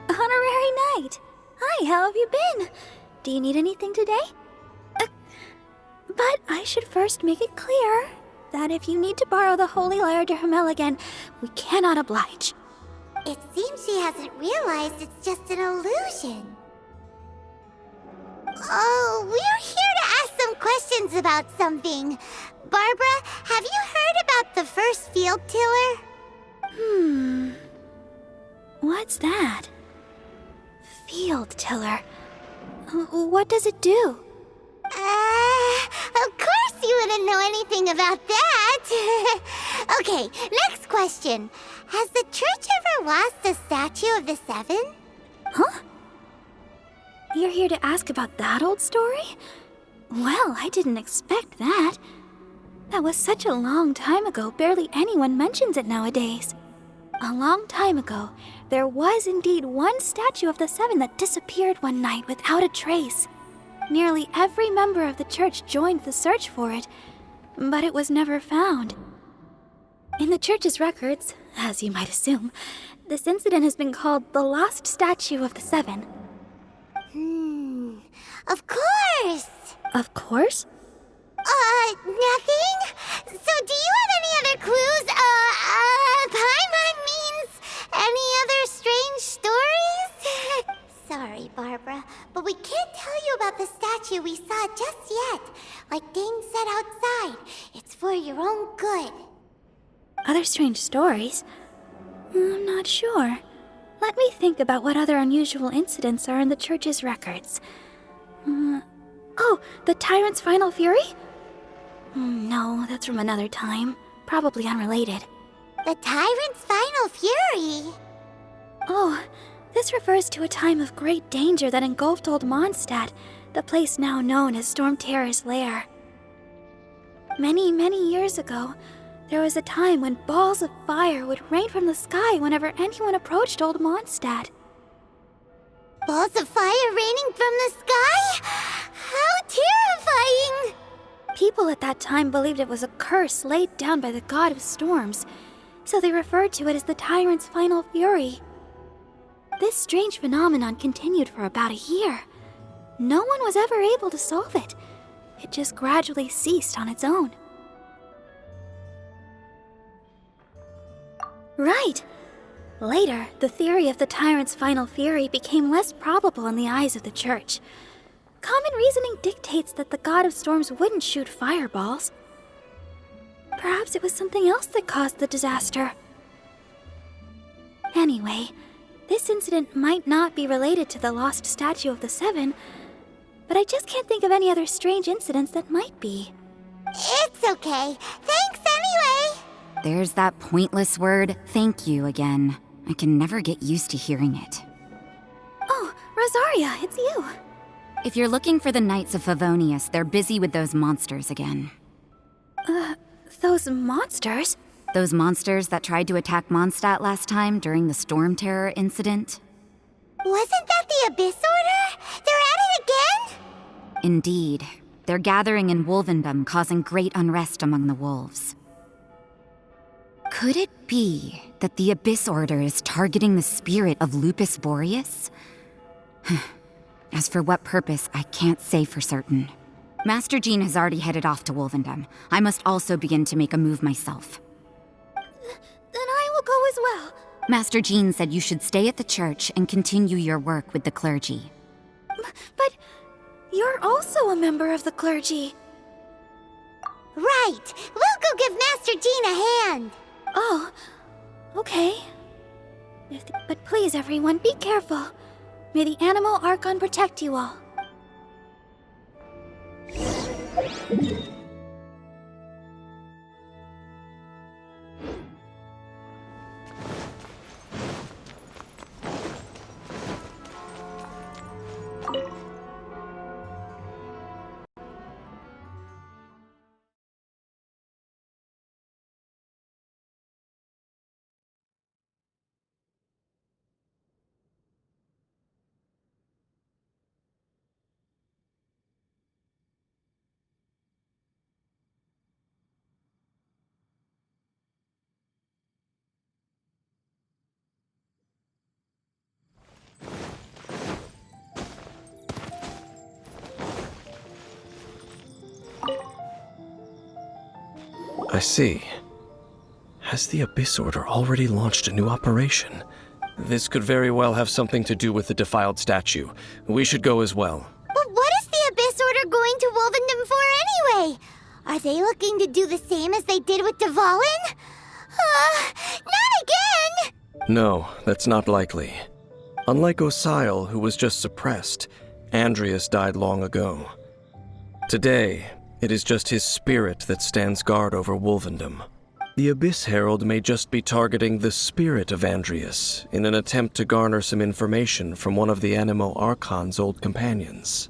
Honorary Knight! Hi, how have you been? Do you need anything today? But I should first make it clear that if you need to borrow the Holy Lyre de Hermel again, we cannot oblige. It seems she hasn't realized it's just an illusion. Oh, we're here to ask some questions about something. Barbara, have you heard about the first field tiller? What's that? Field tiller. What does it do? Of course you wouldn't know anything about that. Okay, next question. Has the church ever lost a statue of the Seven? Huh? You're here to ask about that old story? Well, I didn't expect that. That was such a long time ago, barely anyone mentions it nowadays. A long time ago, there was indeed one statue of the Seven that disappeared one night without a trace. Nearly every member of the church joined the search for it, but it was never found. In the church's records, as you might assume, this incident has been called the Lost Statue of the Seven. Of course! Of course? Nothing? So do you have any other clues? Paimon means any other strange stories? Sorry, Barbara, but we can't tell you about the statue we saw just yet. Like Dane said outside, it's for your own good. Other strange stories? I'm not sure. Let me think about what other unusual incidents are in the church's records. Oh, the Tyrant's Final Fury? No, that's from another time. Probably unrelated. The Tyrant's Final Fury? Oh, this refers to a time of great danger that engulfed Old Mondstadt, the place now known as Storm Terror's lair. Many, many years ago, there was a time when balls of fire would rain from the sky whenever anyone approached Old Mondstadt. Balls of fire raining from the sky? How terrifying! People at that time believed it was a curse laid down by the god of storms, so they referred to it as the Tyrant's Final Fury. This strange phenomenon continued for about a year. No one was ever able to solve it. It just gradually ceased on its own. Right. Later, the theory of the Tyrant's Final Fury became less probable in the eyes of the church. Common reasoning dictates that the god of storms wouldn't shoot fireballs. Perhaps it was something else that caused the disaster. Anyway, this incident might not be related to the lost statue of the Seven, but I just can't think of any other strange incidents that might be. It's okay. Thanks anyway. There's that pointless word, thank you, again. I can never get used to hearing it. Oh, Rosaria, it's you. If you're looking for the Knights of Favonius, they're busy with those monsters again. Those monsters? Those monsters that tried to attack Mondstadt last time during the Storm Terror incident? Wasn't that the Abyss Order? They're at it again? Indeed. They're gathering in Wolvendom, causing great unrest among the wolves. Could it be that the Abyss Order is targeting the spirit of Lupus Boreas? As for what purpose, I can't say for certain. Master Jean has already headed off to Wolvendom. I must also begin to make a move myself. Then I will go as well. Master Jean said you should stay at the church and continue your work with the clergy. But you're also a member of the clergy. Right. We'll go give Master Jean a hand. Oh, okay. But please, everyone, be careful. May the Animal Archon protect you all. I see. Has the Abyss Order already launched a new operation? This could very well have something to do with the defiled statue. We should go as well. But what is the Abyss Order going to Wolvendom for anyway? Are they looking to do the same as they did with Dvalin? Not again! No, that's not likely. Unlike Osile, who was just suppressed, Andreas died long ago. Today, it is just his spirit that stands guard over Wolvendom. The Abyss Herald may just be targeting the spirit of Andreas in an attempt to garner some information from one of the Animo Archon's old companions.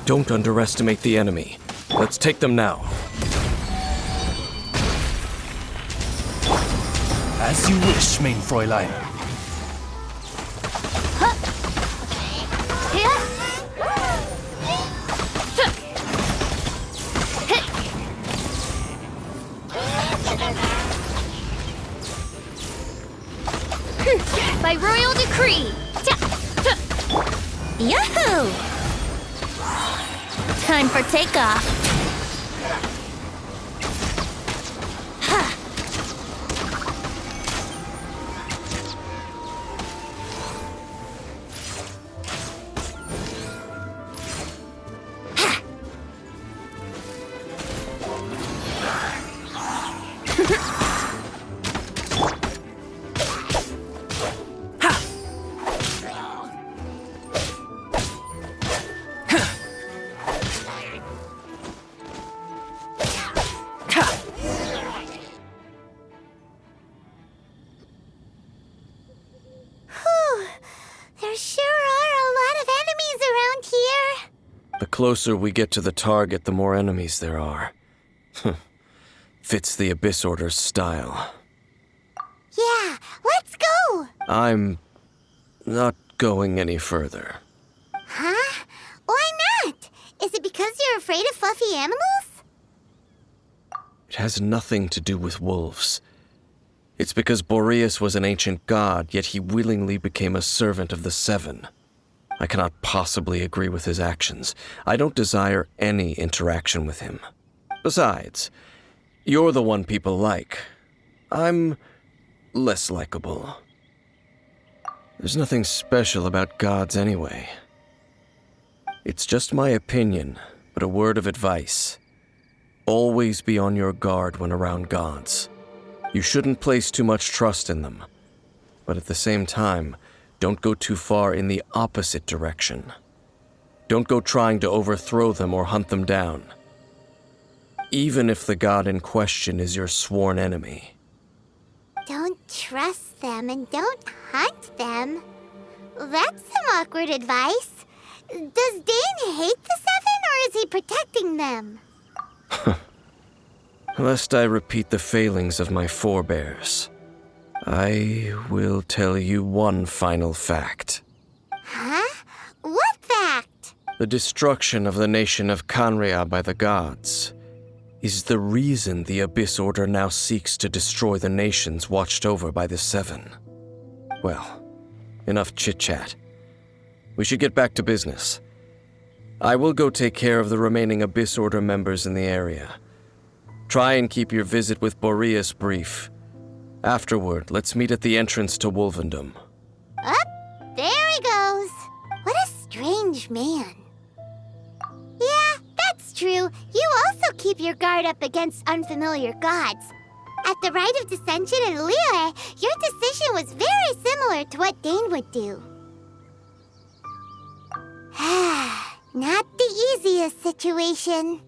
Don't underestimate the enemy. Let's take them now. As you wish, mein Fräulein. By royal decree! Yahoo! Time for takeoff. The closer we get to the target, the more enemies there are. Fits the Abyss Order's style. Yeah, let's go! I'm not going any further. Huh? Why not? Is it because you're afraid of fluffy animals? It has nothing to do with wolves. It's because Boreas was an ancient god, yet he willingly became a servant of the Seven. I cannot possibly agree with his actions. I don't desire any interaction with him. Besides, you're the one people like. I'm less likable. There's nothing special about gods anyway. It's just my opinion, but a word of advice. Always be on your guard when around gods. You shouldn't place too much trust in them. But at the same time, don't go too far in the opposite direction. Don't go trying to overthrow them or hunt them down. Even if the god in question is your sworn enemy. Don't trust them and don't hunt them. That's some awkward advice. Does Dane hate the Seven, or is he protecting them? Lest I repeat the failings of my forebears, I will tell you one final fact. Huh? What fact? The destruction of the nation of Canrea by the gods is the reason the Abyss Order now seeks to destroy the nations watched over by the Seven. Well, enough chit-chat. We should get back to business. I will go take care of the remaining Abyss Order members in the area. Try and keep your visit with Boreas brief. Afterward, let's meet at the entrance to Wolvendom. Up, there he goes. What a strange man. Yeah, that's true. You also keep your guard up against unfamiliar gods. At the Rite of Dissension in Liyue, your decision was very similar to what Dane would do. Not the easiest situation.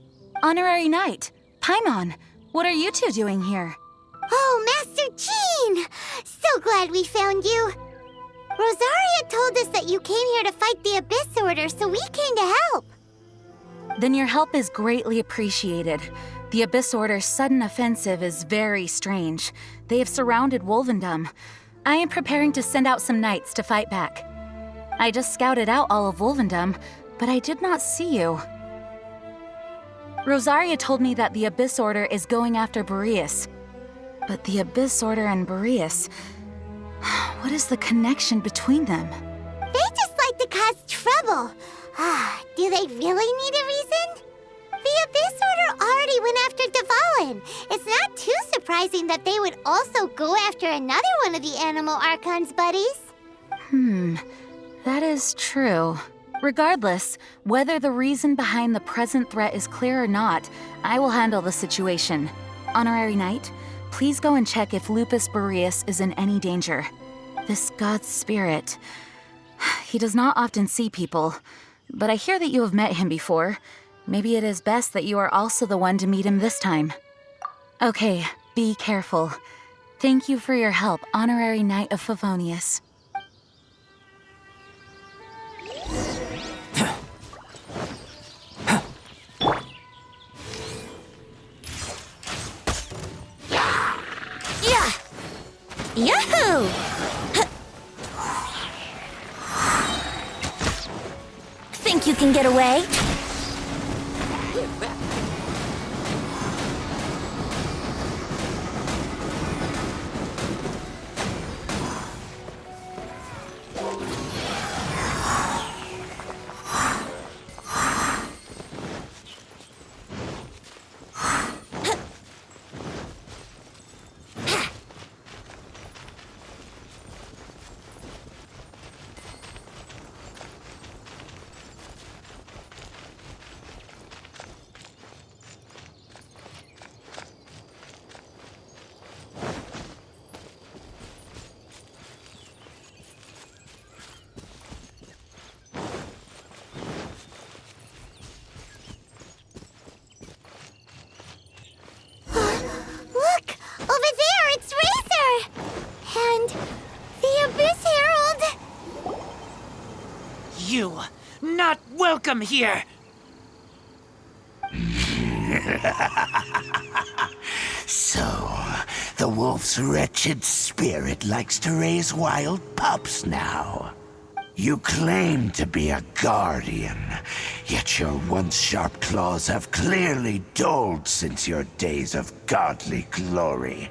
Honorary Knight, Paimon, what are you two doing here? Oh, Master Chi! so glad we found you. Rosaria told us that you came here to fight the Abyss Order, so we came to help. Then your help is greatly appreciated. The Abyss Order's sudden offensive is very strange. They have surrounded Wolvendom. I am preparing to send out some knights to fight back. I just scouted out all of Wolvendom, but I did not see you. Rosaria told me that the Abyss Order is going after Boreas. But the Abyss Order and Boreas... what is the connection between them? They just like to cause trouble. Do they really need a reason? The Abyss Order already went after Dvalin. It's not too surprising that they would also go after another one of the Animal Archon's buddies. That is true. Regardless, whether the reason behind the present threat is clear or not, I will handle the situation. Honorary Knight, please go and check if Lupus Boreas is in any danger. This god's spirit... he does not often see people, but I hear that you have met him before. Maybe it is best that you are also the one to meet him this time. Okay, be careful. Thank you for your help, Honorary Knight of Favonius. Yahoo! Think you can get away? You, not welcome here! So, the wolf's wretched spirit likes to raise wild pups now. You claim to be a guardian, yet your once sharp claws have clearly dulled since your days of godly glory.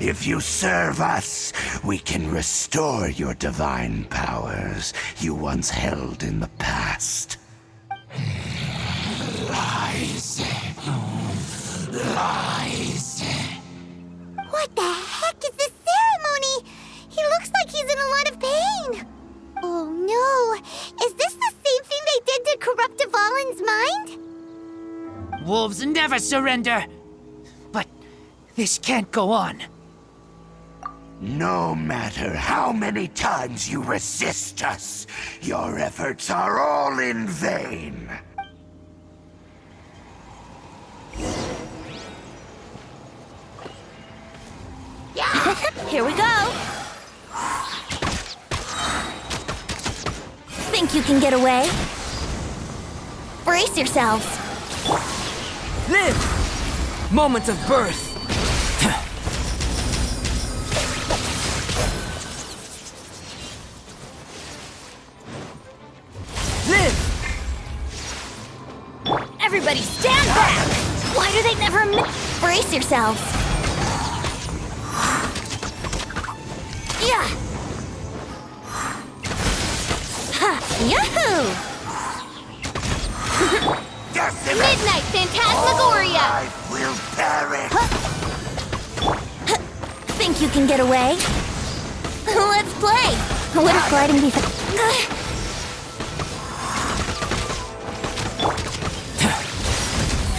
If you serve us, we can restore your divine powers you once held in the past. Lies. Lies. What the heck is this ceremony? He looks like he's in a lot of pain. Oh no, is this the same thing they did to corrupt Dvalin's mind? Wolves never surrender! But this can't go on. No matter how many times you resist us, your efforts are all in vain. Here we go. Think you can get away? Brace yourselves. Live! Moment of birth! Everybody stand back! Why do they never brace yourselves? Yeah! Ha! Yahoo! Midnight Phantasmagoria! I will perish! Think you can get away? Let's play! What if gliding be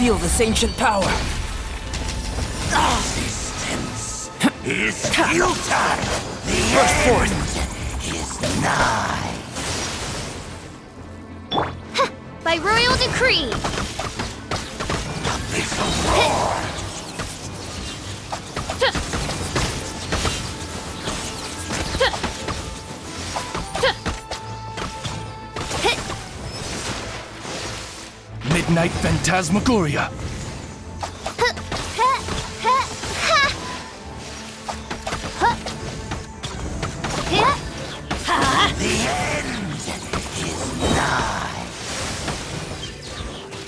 Feel this ancient power. Resistance is futile. The Burst end forth. is nigh. by royal decree! Abyssal roar. Midnight Phantasmagoria. The end is nigh.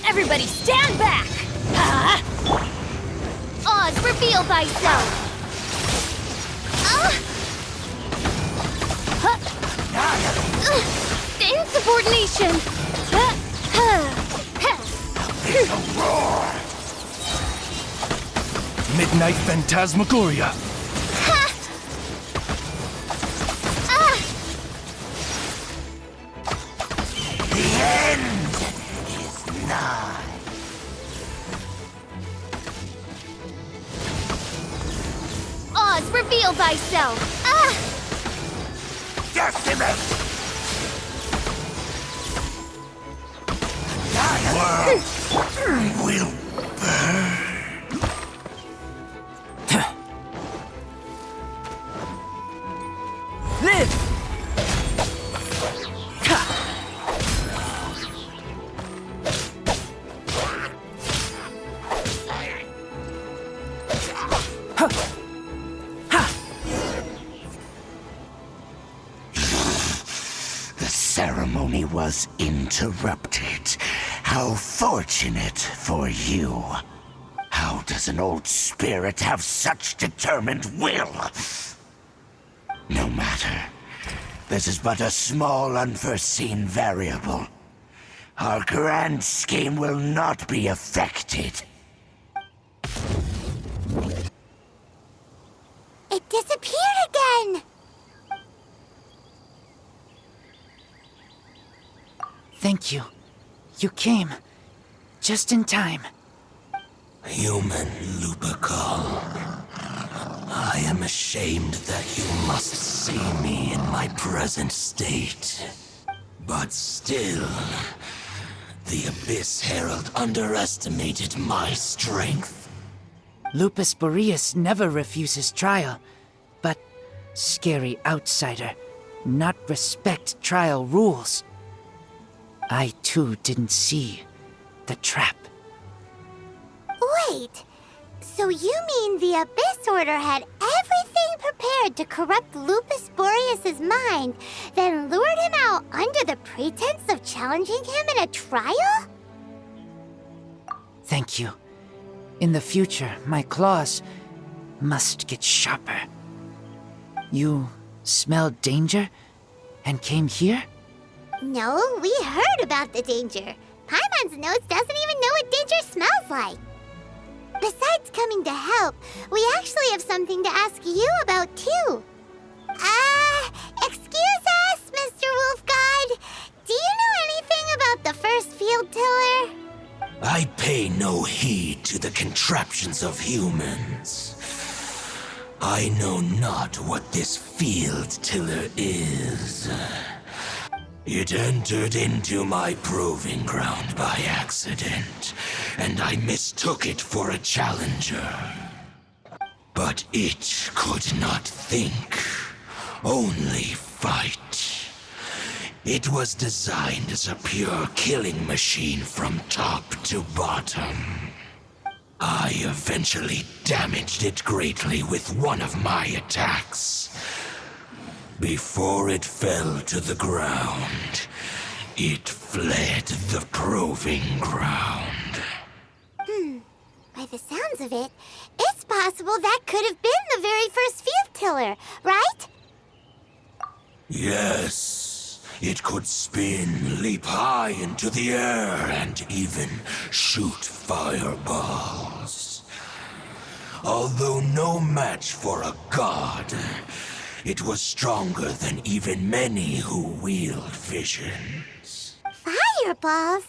Everybody stand back! Oz, reveal thyself! Insubordination! Midnight Phantasmagoria. The end is nigh. Oz, reveal thyself! Decimate! Annihilate will burn. Live! The ceremony was interrupted. How fortunate for you. How does an old spirit have such determined will? No matter. This is but a small unforeseen variable. Our grand scheme will not be affected. It disappeared again! Thank you. You came. Just in time. Human Lupercal. I am ashamed that you must see me in my present state. But still, the Abyss Herald underestimated my strength. Lupus Boreas never refuses trial, but scary outsider, not respect trial rules. I too didn't see the trap. Wait, so you mean the Abyss Order had everything prepared to corrupt Lupus Boreas' mind, then lured him out under the pretense of challenging him in a trial? Thank you. In the future, my claws must get sharper. You smelled danger and came here? No, we heard about the danger. Paimon's notes doesn't even know what danger smells like. Besides coming to help, we actually have something to ask you about too. Excuse us, Mr. Wolf God. Do you know anything about the first field tiller? I pay no heed to the contraptions of humans. I know not what this field tiller is. It entered into my proving ground by accident, and I mistook it for a challenger. But it could not think, only fight. It was designed as a pure killing machine from top to bottom. I eventually damaged it greatly with one of my attacks. Before it fell to the ground, it fled the proving ground. By the sounds of it, it's possible that could have been the very first field tiller, right? Yes, it could spin, leap high into the air, and even shoot fireballs. Although no match for a god, it was stronger than even many who wield visions. Fireballs?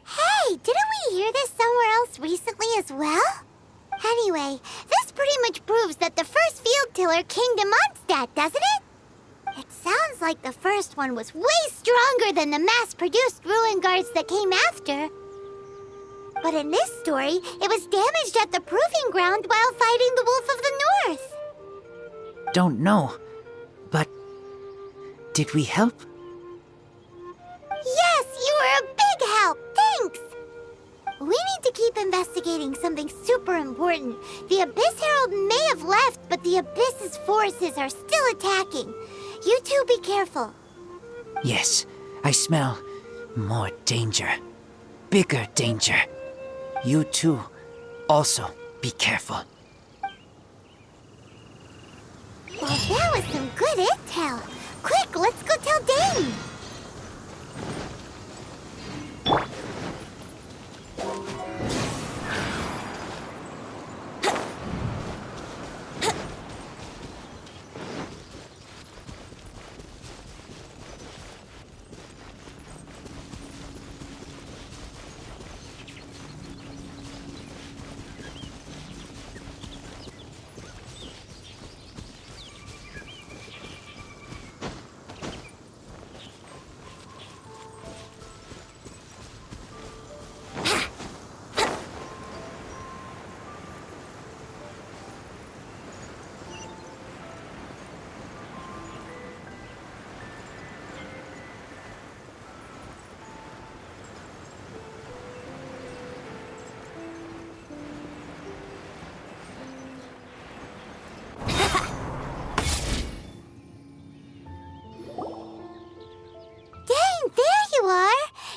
Hey, didn't we hear this somewhere else recently as well? Anyway, this pretty much proves that the first field tiller came to Mondstadt, doesn't it? It sounds like the first one was way stronger than the mass-produced ruin guards that came after. But in this story, it was damaged at the proving ground while fighting the Wolf of the North. Don't know, but did we help? Yes, you were a big help, thanks! investigating something super important. The Abyss Herald may have left, but the Abyss's forces are still attacking. You two be careful. Yes, I smell more danger. Bigger danger. You too, also be careful. Well, that was some good intel. Quick, let's go tell Dane.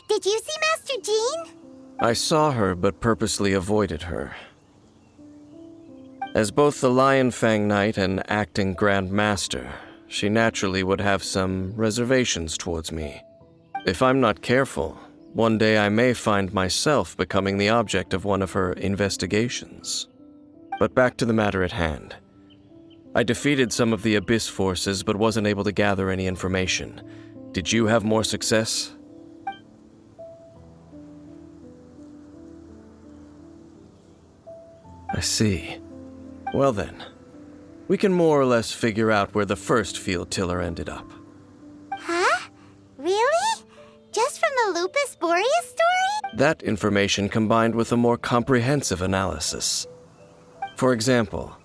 Did you see Master Jean? I saw her, but purposely avoided her. As both the Lion Fang Knight and acting Grand Master, she naturally would have some reservations towards me. If I'm not careful, one day I may find myself becoming the object of one of her investigations. But back to the matter at hand. I defeated some of the Abyss forces, but wasn't able to gather any information. Did you have more success? I see. Well then, we can more or less figure out where the first field tiller ended up. Huh? Really? Just from the Lupus Boreas story? That information combined with a more comprehensive analysis. For example,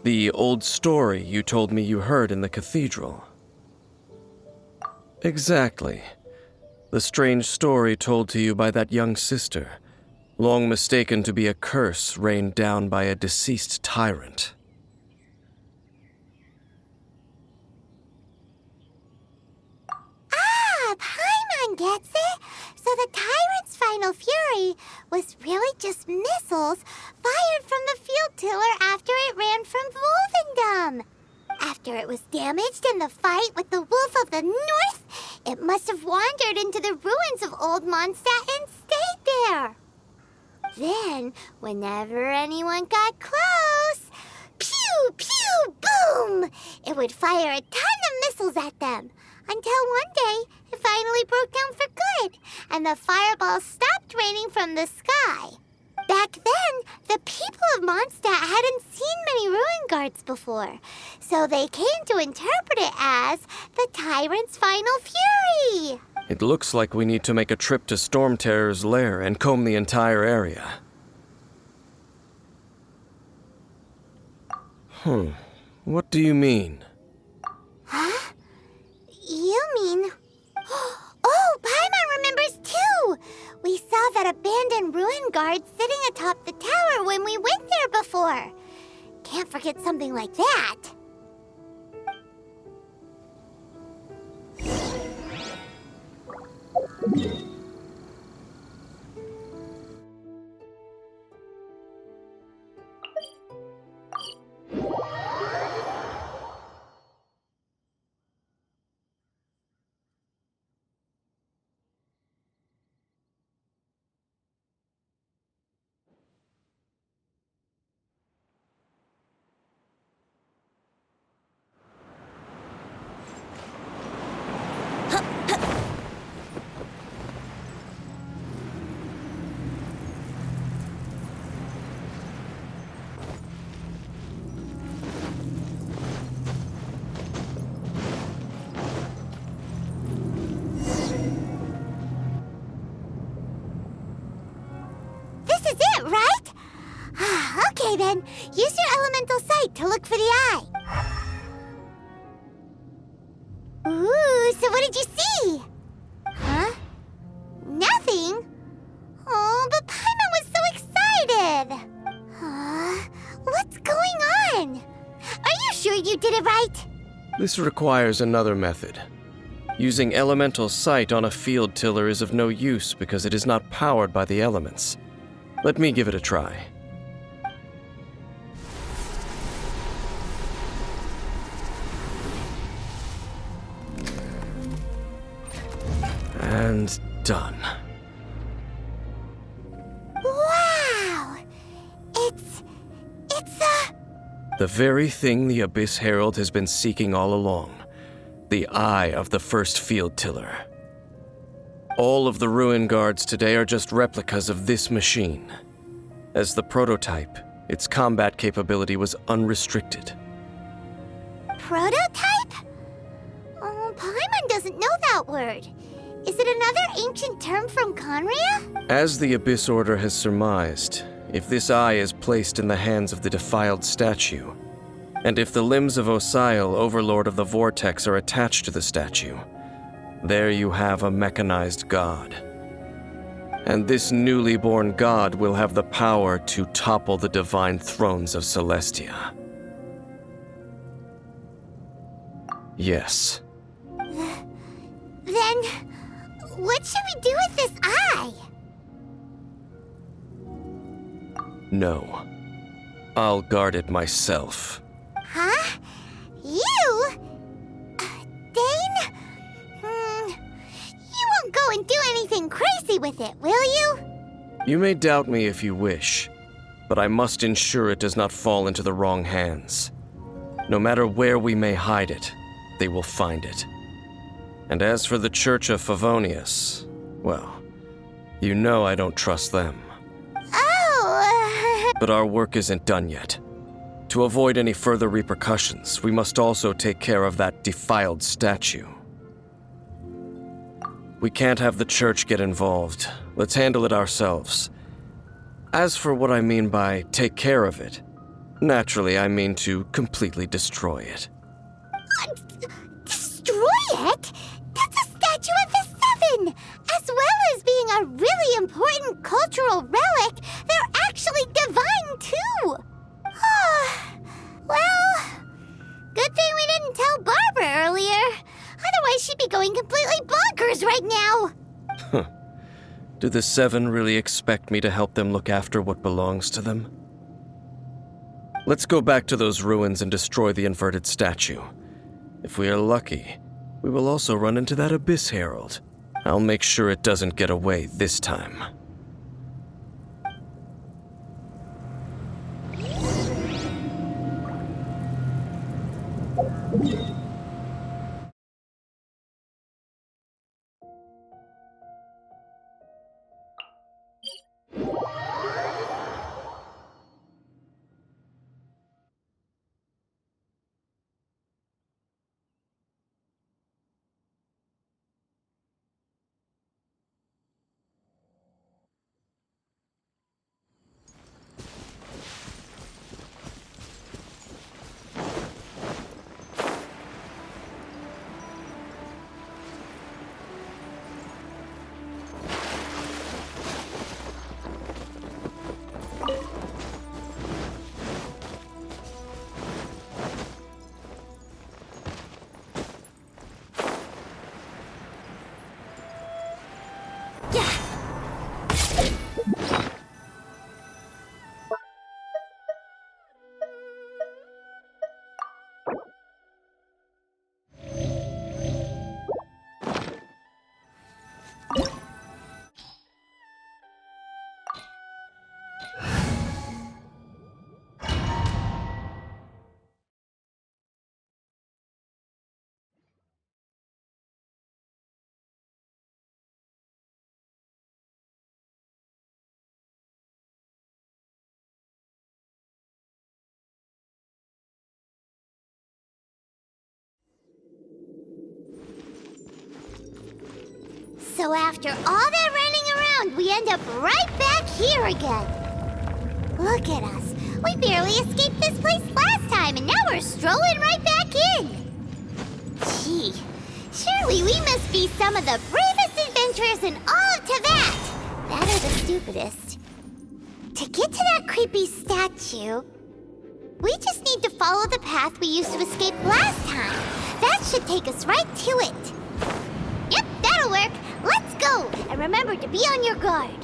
the old story you told me you heard in the cathedral. Exactly. The strange story told to you by that young sister, long mistaken to be a curse rained down by a deceased tyrant. Ah, Paimon gets it! So the tyrant's final fury was really just missiles fired from the field tiller after it ran from Wolvendom. After it was damaged in the fight with the Wolf of the North, it must have wandered into the ruins of Old Mondstadt and stayed there. Then, whenever anyone got close, pew, pew, boom! It would fire a ton of missiles at them, until one day it finally broke down for good, and the fireballs stopped raining from the sky. Back then, the people of Mondstadt hadn't seen many ruin guards before, so they came to interpret it as the tyrant's final fury. It looks like we need to make a trip to Storm Terror's lair and comb the entire area. What do you mean? Huh? You mean... Oh, Paimon remembers too! We saw that abandoned ruin guard sitting atop the tower when we went there before. Can't forget something like that. Okay then, use your elemental sight to look for the eye. Ooh, so what did you see? Huh? Nothing? Oh, but Paimon was so did it right? This requires another method. Using elemental sight on a field tiller is of no use because it is not powered by the elements. Let me give it a try. And done. Wow! It's The very thing the Abyss Herald has been seeking all along. The eye of the first field tiller. All of the ruin guards today are just replicas of this machine. As the prototype, its combat capability was unrestricted. prototype? Oh, Paimon doesn't know that word. Is it another ancient term from Conria? As the Abyss Order has surmised, if this eye is placed in the hands of the defiled statue, and if the limbs of Osial, Overlord of the Vortex, are attached to the statue, there you have a mechanized god. And this newly born god will have the power to topple the divine thrones of Celestia. Yes. Then, what should we do with this eye? No. I'll guard it myself. Huh? You? Dane? You won't go and do anything crazy with it, will you? You may doubt me if you wish, but I must ensure it does not fall into the wrong hands. No matter where we may hide it, they will find it. And as for the Church of Favonius, well, you know I don't trust them. Oh, But our work isn't done yet. To avoid any further repercussions, we must also take care of that defiled statue. We can't have the church get involved. Let's handle it ourselves. As for what I mean by take care of it, naturally I mean to completely destroy it. destroy it? That's a statue of the Seven! As well as being a really important cultural relic, they're actually divine too! Well, good thing we didn't tell Barbara earlier. Otherwise she'd be going completely bonkers right now! Do the Seven really expect me to help them look after what belongs to them? Let's go back to those ruins and destroy the inverted statue. If we are lucky, we will also run into that Abyss Herald. I'll make sure it doesn't get away this time. So after all that running around, we end up right back here again. Look at us. We barely escaped this place last time, and now we're strolling right back in. Gee, surely we must be some of the bravest adventurers in all of Teyvat. That or the stupidest. To get to that creepy statue... We just need to follow the path we used to escape last time. That should take us right to it. Yep, that'll work. Let's go. And remember to be on your guard.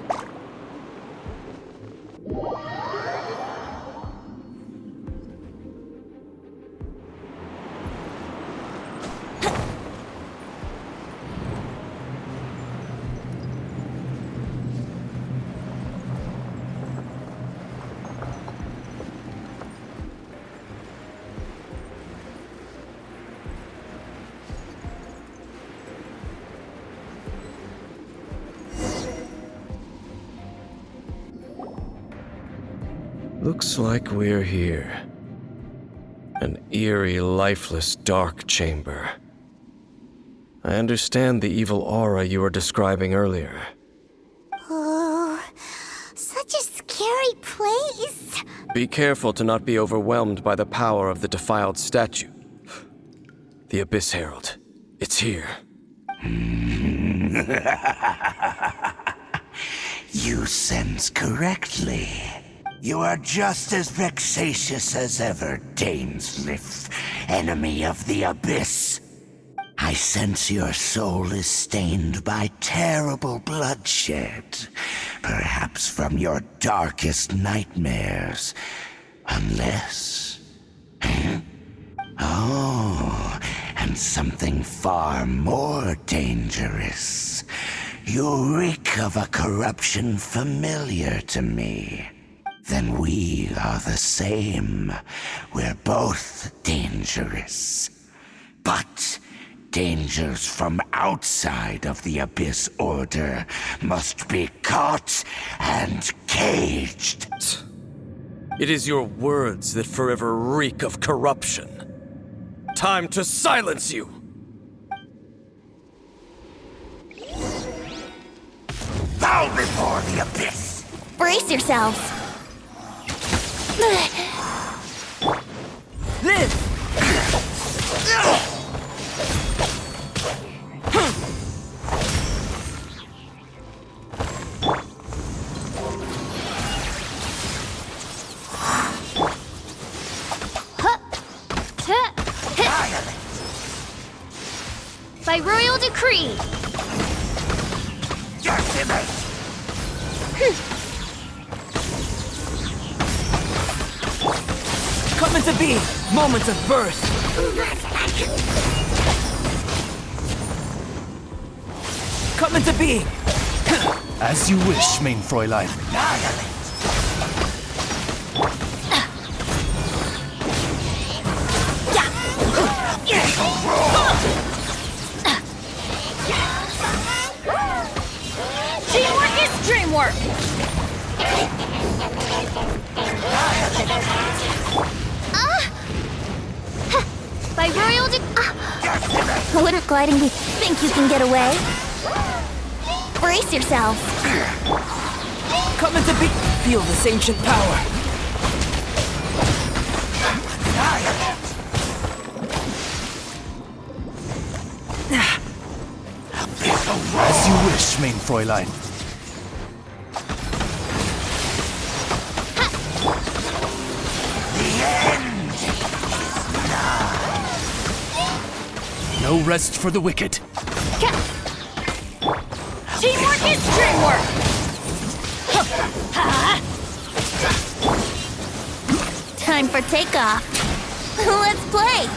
Looks like we're here. An eerie, lifeless, dark chamber. I understand the evil aura you were describing earlier. Oh, such a scary place. Be careful to not be overwhelmed by the power of the defiled statue. The Abyss Herald. It's here. You sense correctly. You are just as vexatious as ever, Dainsleif, enemy of the Abyss. I sense your soul is stained by terrible bloodshed, perhaps from your darkest nightmares, unless... Oh, and something far more dangerous. You reek of a corruption familiar to me. Then we are the same. We're both dangerous. But dangers from outside of the Abyss Order must be caught and caged. It is your words that forever reek of corruption. Time to silence you! Bow before the Abyss! Brace yourselves. Live! By royal decree. Decimate! Come into being! Moments of birth! Come into being! As you wish, main Fräulein. Teamwork is dreamwork. By royal wouldn't gliding be think you can get away? Brace yourself. Come into being! Feel this ancient power! As you wish, main Fräulein. No rest for the wicked. Teamwork is dreamwork. Time for takeoff. Let's play.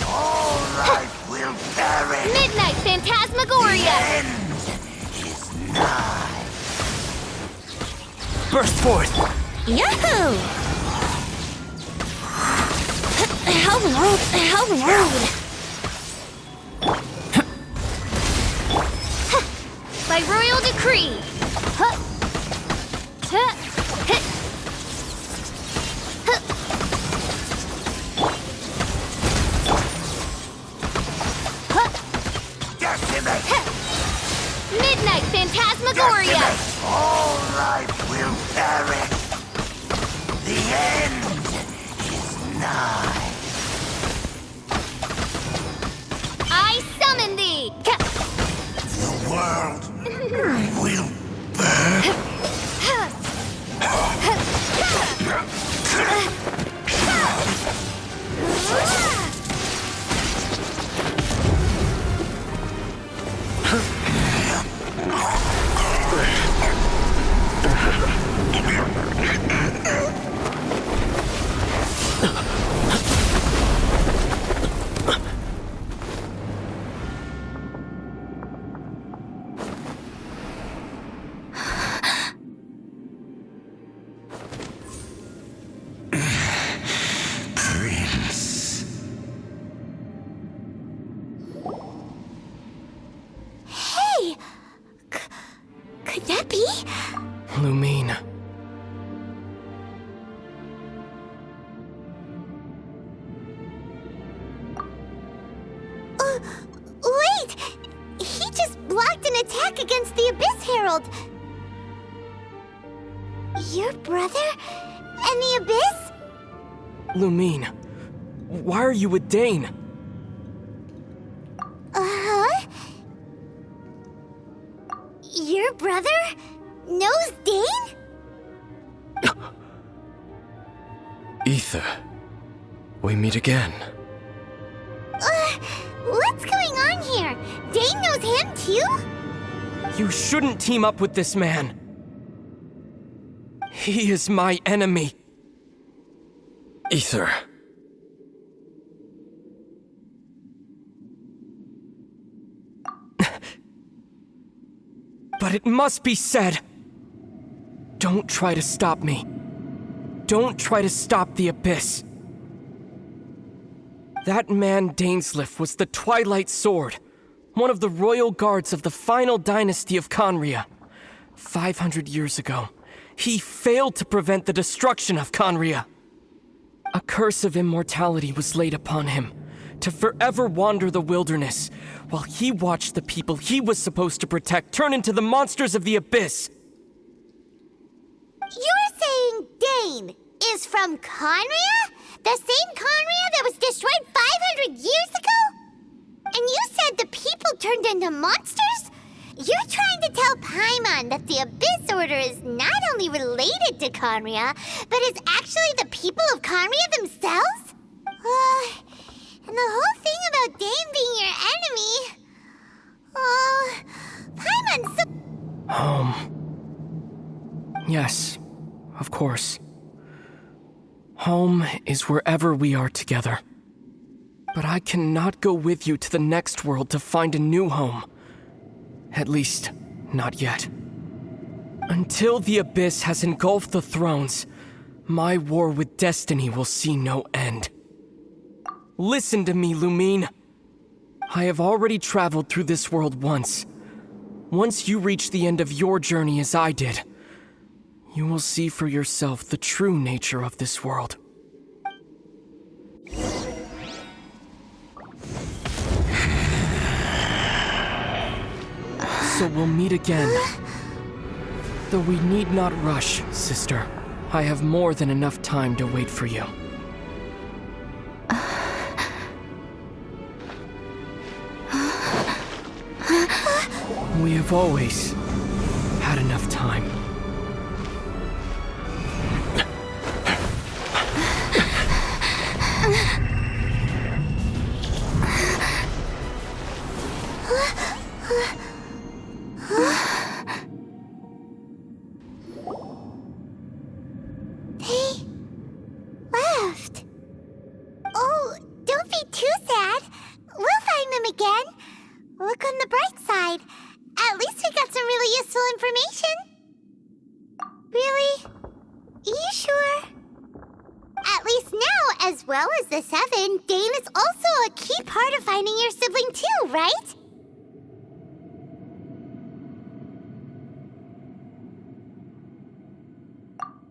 All right, we'll perish. Midnight Phantasmagoria. End is nigh. Burst forth! Yahoo! How rude! How rude! By royal decree! Decimate! Midnight Phantasmagoria! All life will perish. The end is nigh. I summon thee! The world will burn. Prince. Hey! Could that be? Lumine. Wait! He just blocked an attack against the Abyss Herald! Your brother? And the Abyss? Lumine. Why are you with Dane? Uh-huh? Your brother knows Dane? Ether, we meet again. What's going on here? Dane knows him too? You shouldn't team up with this man. He is my enemy. Ether. But it must be said. Don't try to stop me. Don't try to stop the Abyss. That man Dainsleif was the Twilight Sword, one of the royal guards of the final dynasty of Conria. 500 years ago, he failed to prevent the destruction of Conria. A curse of immortality was laid upon him, to forever wander the wilderness, while he watched the people he was supposed to protect turn into the monsters of the Abyss. You're saying Dane is from Conria? The same Conria that was destroyed 500 years ago? And you said the people turned into monsters? You're trying to tell Paimon that the Abyss Order is not only related to Conria, but is actually the people of Conria themselves? And the whole thing about Dane being your enemy... Paimon's so... Home. Yes, of course. Home is wherever we are together. But I cannot go with you to the next world to find a new home. At least, not yet. Until the Abyss has engulfed the thrones, my war with destiny will see no end. Listen to me, Lumine. I have already traveled through this world once. Once you reach the end of your journey as I did, you will see for yourself the true nature of this world. So we'll meet again. Though we need not rush, sister. I have more than enough time to wait for you. We have always had enough time. They left. Oh, don't be too sad. We'll find them again. Look on the bright side. At least we got some really useful information. Really? You sure? At least now, as well as the Seven, Dane is also a key part of finding your sibling too, right?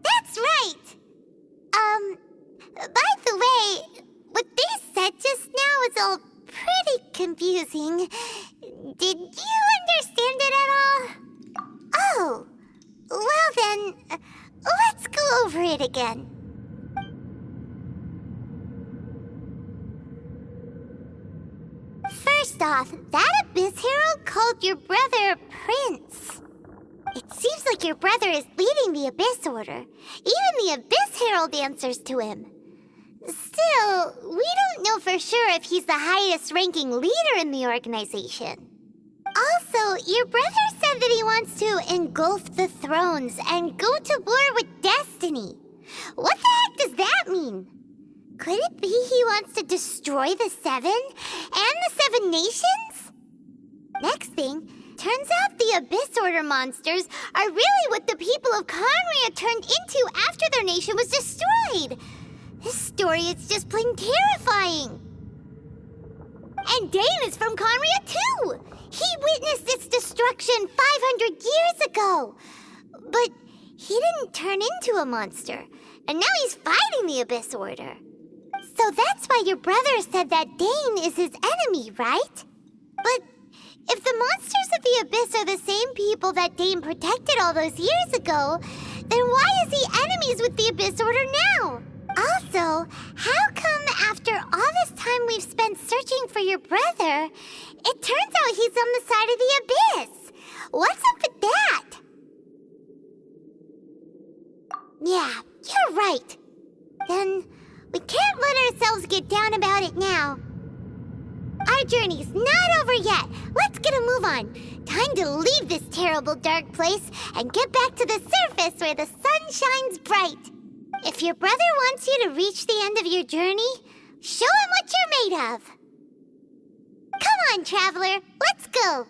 That's right! By the way, what they said just now is all pretty confusing. Did you understand it at all? Oh, well then, let's go over it again. First off, that Abyss Herald called your brother Prince. It seems like your brother is leading the Abyss Order. Even the Abyss Herald answers to him. Still, we don't know for sure if he's the highest-ranking leader in the organization. Also, your brother said that he wants to engulf the thrones and go to war with Destiny. What the heck does that mean? Could it be he wants to destroy the Seven and the Seven Nations? Next thing, turns out the Abyss Order monsters are really what the people of Conria turned into after their nation was destroyed. This story is just plain terrifying. And Dane is from Conria too. He witnessed its destruction 500 years ago. But he didn't turn into a monster. And now he's fighting the Abyss Order. So that's why your brother said that Dane is his enemy, right? But if the monsters of the Abyss are the same people that Dane protected all those years ago, then why is he enemies with the Abyss Order now? Also, how come after all this time we've spent searching for your brother, it turns out he's on the side of the Abyss? What's up with that? Yeah, you're right. Then we can't let ourselves get down about it now. Our journey's not over yet. Let's get a move on. Time to leave this terrible dark place and get back to the surface where the sun shines bright. If your brother wants you to reach the end of your journey, show him what you're made of. Come on, traveler, let's go.